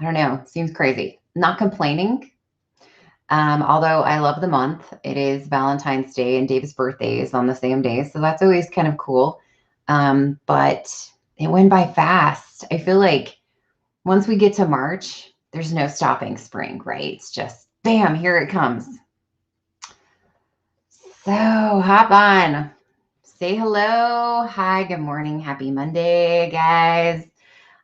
I don't know. Seems crazy. Not complaining. Although I love the month. It is Valentine's Day and Dave's birthday is on the same day. So that's always kind of cool. But it went by fast. I feel like once we get to March, there's no stopping spring, right? It's just bam, here it comes. So hop on. Say hello. Hi, good morning. Happy Monday, guys.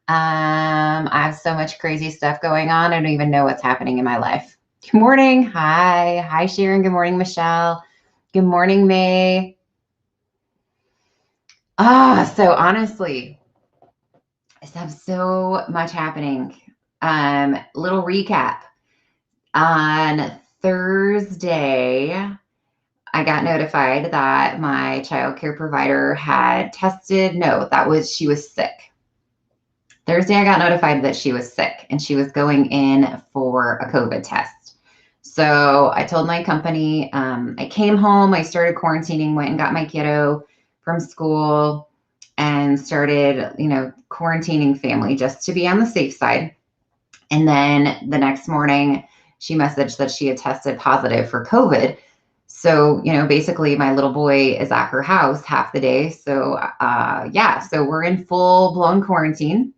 I have so much crazy stuff going on. I don't even know what's happening in my life. Good morning. Hi. Hi, Sharon. Good morning, Michelle. Good morning, May. So honestly, I just have so much happening. Little recap. On Thursday, I got notified that my childcare provider had tested. No, she was sick. Thursday, I got notified that she was sick and she was going in for a COVID test. So I told my company, I came home, I started quarantining, went and got my kiddo from school and started, quarantining family just to be on the safe side. And then the next morning, she messaged that she had tested positive for COVID. So, basically, my little boy is at her house half the day. So, so we're in full blown quarantine.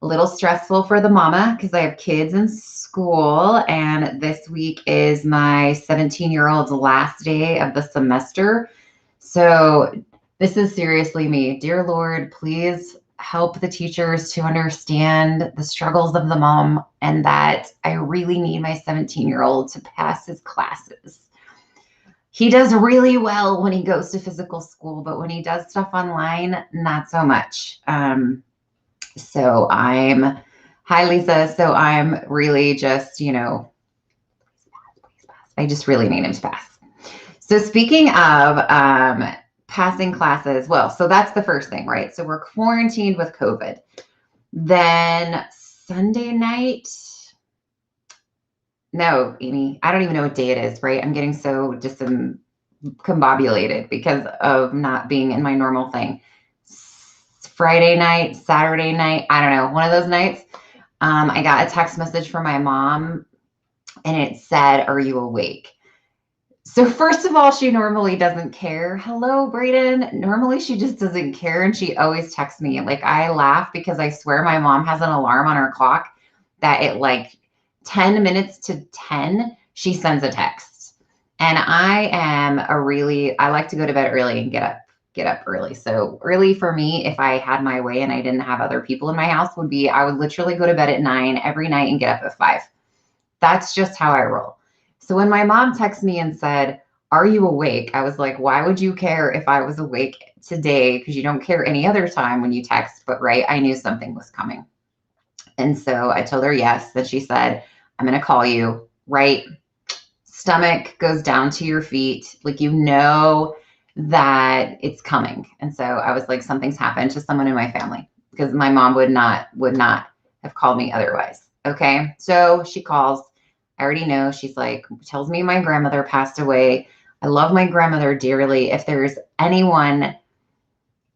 A little stressful for the mama because I have kids in school. And this week is my 17-year-old's last day of the semester. So, this is seriously me. Dear Lord, please help the teachers to understand the struggles of the mom and that I really need my 17-year-old to pass his classes. He does really well when he goes to physical school, but when he does stuff online, not so much. Hi, Lisa. So I'm really just, I just really need him to pass. So speaking of passing classes, well, so that's the first thing, right? So we're quarantined with COVID. Then Sunday night, no, Amy, I don't even know what day it is, right? I'm getting so discombobulated because of not being in my normal thing. Friday night, Saturday night, I don't know, one of those nights. I got a text message from my mom and it said, "Are you awake?" So first of all, she normally doesn't care. Hello, Brayden. Normally she just doesn't care and she always texts me. Like I laugh because I swear my mom has an alarm on her clock that at like 10 minutes to 10, she sends a text. And I like to go to bed early and get up early. So early for me, if I had my way and I didn't have other people in my house, would be I would literally go to bed at 9 every night and get up at 5. That's just how I roll. So when my mom texted me and said, "Are you awake?" I was like, why would you care if I was awake today? Because you don't care any other time when you text. But right, I knew something was coming. And so I told her yes. Then she said, "I'm going to call you." Right? Stomach goes down to your feet. Like, that it's coming. And so I was like, something's happened to someone in my family because my mom would not have called me otherwise. Okay. So she calls. I already know. She's like, tells me my grandmother passed away. I love my grandmother dearly. If there's anyone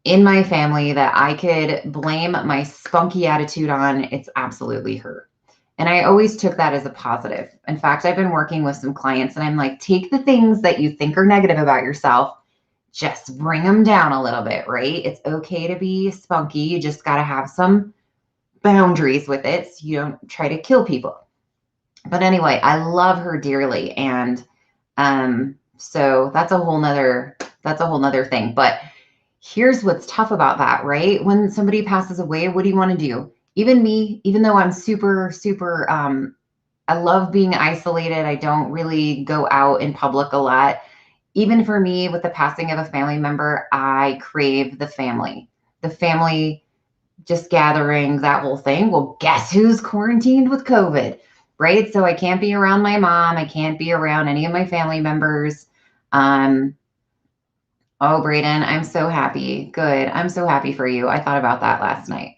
in my family that I could blame my spunky attitude on, it's absolutely her. And I always took that as a positive. In fact, I've been working with some clients and I'm like, take the things that you think are negative about yourself, just bring them down a little bit, right? It's okay to be spunky. You just got to have some boundaries with it so you don't try to kill people. But anyway, I love her dearly. And so that's a whole nother thing. But here's what's tough about that, right? When somebody passes away, what do you want to do? Even me, even though I'm super, super, I love being isolated. I don't really go out in public a lot. Even for me, with the passing of a family member, I crave the family just gathering, that whole thing. Well, guess who's quarantined with COVID, right? So I can't be around my mom. I can't be around any of my family members. Oh, Brayden, I'm so happy. Good. I'm so happy for you. I thought about that last night.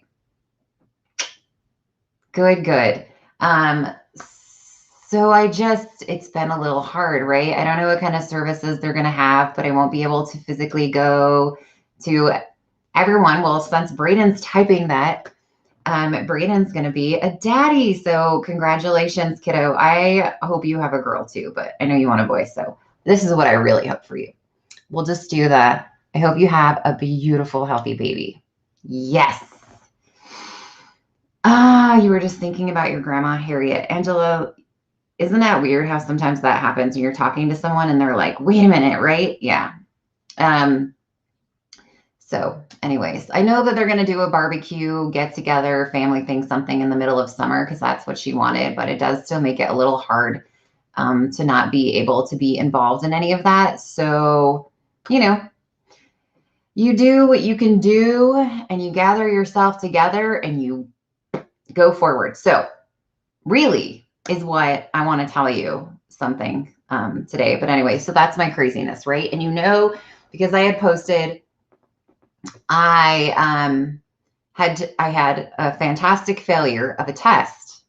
Good, good. So it's been a little hard, right? I don't know what kind of services they're going to have, but I won't be able to physically go to everyone. Well, since Brayden's typing that, Braden's going to be a daddy. So congratulations, kiddo. I hope you have a girl too, but I know you want a boy. So this is what I really hope for you. We'll just do the, I hope you have a beautiful, healthy baby. Yes. You were just thinking about your grandma, Harriet. Angela, isn't that weird how sometimes that happens when you're talking to someone and they're like, wait a minute, right? Yeah. So anyways, I know that they're going to do a barbecue, get together, family thing, something in the middle of summer because that's what she wanted, but it does still make it a little hard to not be able to be involved in any of that. So, you know, you do what you can do and you gather yourself together and you go forward. So really is what I want to tell you something today. But anyway, so that's my craziness, right? And you know, because I had posted, I had a fantastic failure of a test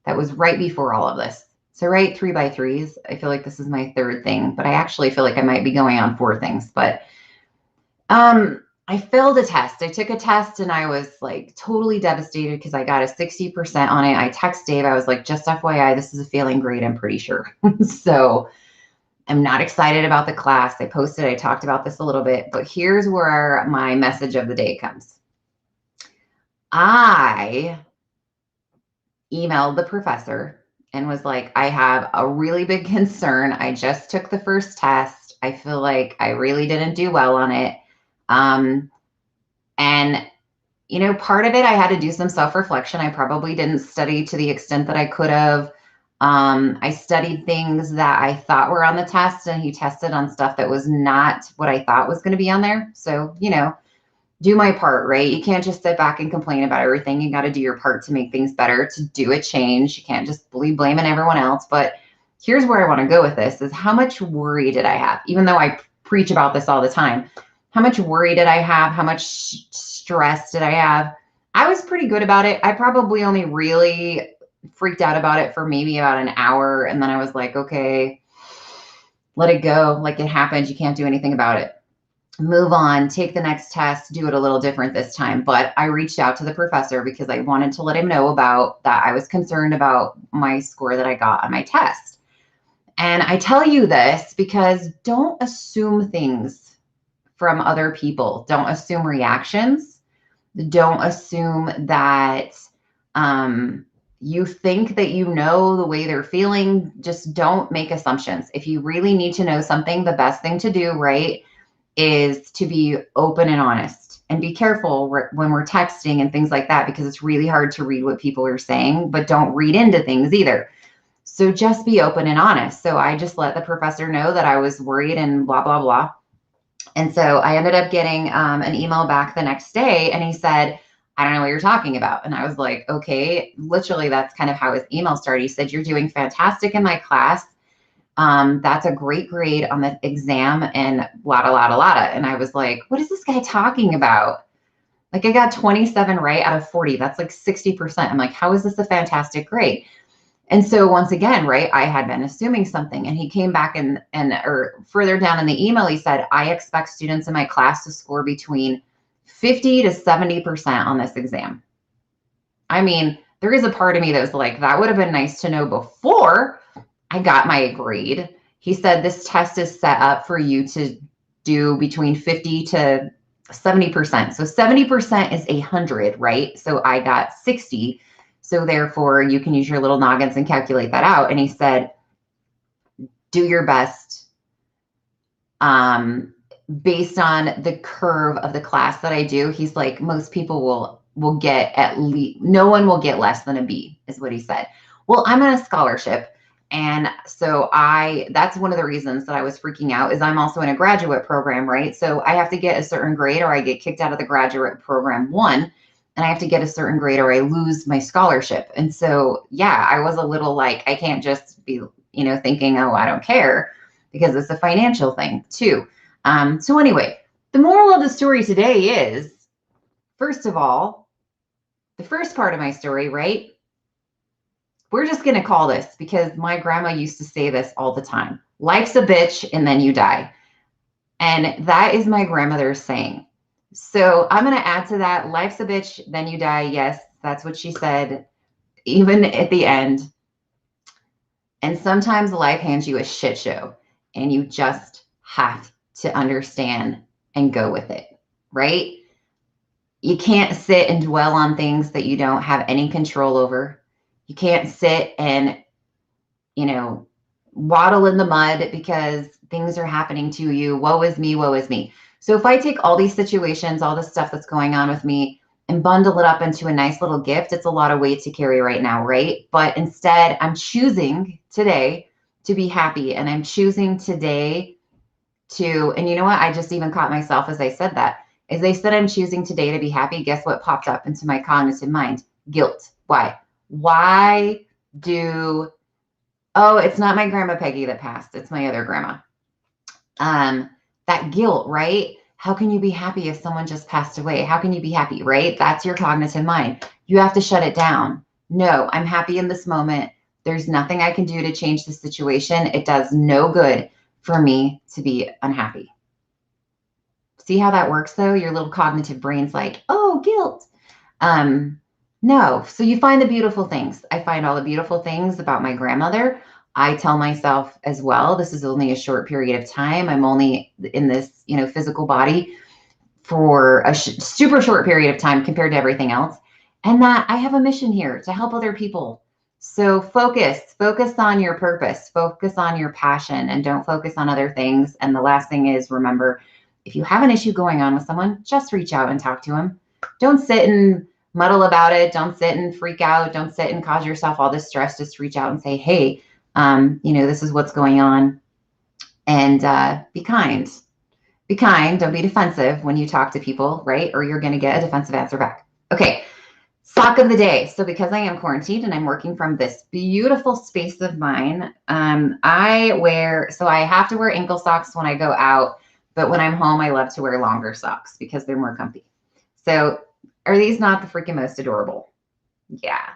that was right before all of this. So right, 3x3s. I feel like this is my third thing, but I actually feel like I might be going on 4 things. But I failed a test. I took a test and I was like totally devastated because I got a 60% on it. I text Dave. I was like, just FYI, this is a failing grade, I'm pretty sure. So I'm not excited about the class. I posted, I talked about this a little bit, but here's where my message of the day comes. I emailed the professor and was like, I have a really big concern. I just took the first test. I feel like I really didn't do well on it. And, you know, part of it, I had to do some self-reflection. I probably didn't study to the extent that I could have. I studied things that I thought were on the test, and he tested on stuff that was not what I thought was going to be on there. So, you know, do my part, right? You can't just sit back and complain about everything. You got to do your part to make things better, to do a change. You can't just be blaming everyone else. But here's where I want to go with this is how much worry did I have? Even though I preach about this all the time, how much worry did I have? How much stress did I have? I was pretty good about it. I probably only really freaked out about it for maybe about an hour. And then I was like, okay, let it go. Like it happened. You can't do anything about it. Move on, take the next test, do it a little different this time. But I reached out to the professor because I wanted to let him know about that. I was concerned about my score that I got on my test. And I tell you this because don't assume things from other people. Don't assume reactions. Don't assume that you think that you know the way they're feeling. Just don't make assumptions. If you really need to know something, the best thing to do, right, is to be open and honest and be careful when we're texting and things like that, because it's really hard to read what people are saying, but don't read into things either. So just be open and honest. So I just let the professor know that I was worried and blah, blah, blah. And so I ended up getting an email back the next day and he said, I don't know what you're talking about. And I was like, okay, literally that's kind of how his email started. He said, you're doing fantastic in my class. That's a great grade on the exam and lotta, lotta, lotta. And I was like, what is this guy talking about? Like I got 27 right out of 40. That's like 60%. I'm like, how is this a fantastic grade? And so once again, right, I had been assuming something and he came back or further down in the email, he said, I expect students in my class to score between 50 to 70% on this exam. I mean, there is a part of me that's like, that would have been nice to know before I got my grade. He said, this test is set up for you to do between 50 to 70%. So 70% is 100, right? So I got 60. So therefore you can use your little noggins and calculate that out. And he said, do your best based on the curve of the class that I do. He's like, most people will get at least, no one will get less than a B is what he said. Well, I'm on a scholarship. And so that's one of the reasons that I was freaking out is I'm also in a graduate program, right? So I have to get a certain grade or I get kicked out of the graduate program and I have to get a certain grade or I lose my scholarship. And so, yeah, I was a little like, I can't just be, thinking, oh, I don't care because it's a financial thing too. So anyway, the moral of the story today is, first of all, the first part of my story, right? We're just going to call this because my grandma used to say this all the time. Life's a bitch and then you die. And that is my grandmother's saying. So I'm going to add to that. Life's a bitch, then you die. Yes, That's what she said, even at the end. And sometimes life hands you a shit show and you just have to understand and go with it, right? You can't sit and dwell on things that you don't have any control over. You can't sit and, waddle in the mud because things are happening to you. Woe is me, woe is me. So if I take all these situations, all this stuff that's going on with me, and bundle it up into a nice little gift, it's a lot of weight to carry right now, right? But instead, I'm choosing today to be happy. And I'm choosing today and you know what? I just even caught myself as I said that. As I said, I'm choosing today to be happy. Guess what popped up into my cognitive mind? Guilt. Why? Oh, it's not my grandma Peggy that passed. It's my other grandma. That guilt, right? How can you be happy if someone just passed away? How can you be happy, right? That's your cognitive mind. You have to shut it down. No, I'm happy in this moment. There's nothing I can do to change the situation. It does no good for me to be unhappy. See how that works though? Your little cognitive brain's like, oh, guilt. No. So you find the beautiful things. I find all the beautiful things about my grandmother. I tell myself as well, this is only a short period of time. I'm only in this, physical body for a super short period of time compared to everything else. And that I have a mission here to help other people. So focus on your purpose, focus on your passion, and don't focus on other things. And the last thing is, remember, if you have an issue going on with someone, just reach out and talk to them. Don't sit and muddle about it. Don't sit and freak out. Don't sit and cause yourself all this stress. Just reach out and say, hey, this is what's going on. And be kind. Be kind. Don't be defensive when you talk to people, right? Or you're going to get a defensive answer back. Okay. Sock of the day. So because I am quarantined and I'm working from this beautiful space of mine, I have to wear ankle socks when I go out, but when I'm home, I love to wear longer socks because they're more comfy. So are these not the freaking most adorable? Yeah,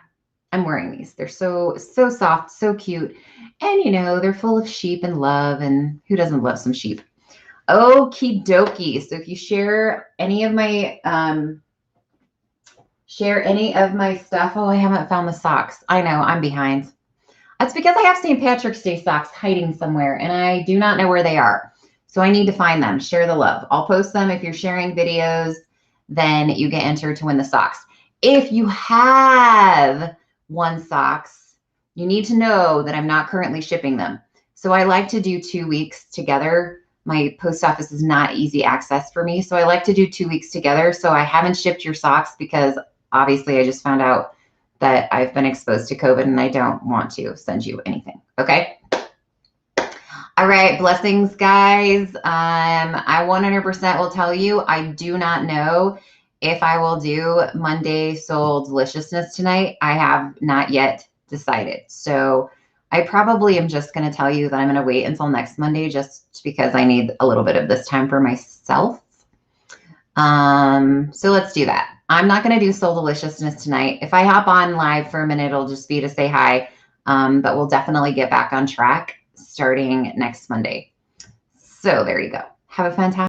I'm wearing these. They're so soft, so cute. And they're full of sheep and love, and who doesn't love some sheep? Okie dokie. So if you share any of my stuff. Oh, I haven't found the socks. I know, I'm behind. That's because I have St. Patrick's Day socks hiding somewhere and I do not know where they are. So I need to find them. Share the love. I'll post them. If you're sharing videos, then you get entered to win the socks. If you have won socks, you need to know that I'm not currently shipping them. So I like to do 2 weeks together. My post office is not easy access for me. So I like to do 2 weeks together. So I haven't shipped your socks because obviously I just found out that I've been exposed to COVID and I don't want to send you anything. Okay. All right. Blessings, guys. I 100% will tell you, I do not know if I will do Monday Soul Deliciousness tonight. I have not yet decided. So I probably am just going to tell you that I'm going to wait until next Monday just because I need a little bit of this time for myself. So let's do that. I'm not going to do Soul Deliciousness tonight. If I hop on live for a minute, it'll just be to say hi. But we'll definitely get back on track starting next Monday. So there you go. Have a fantastic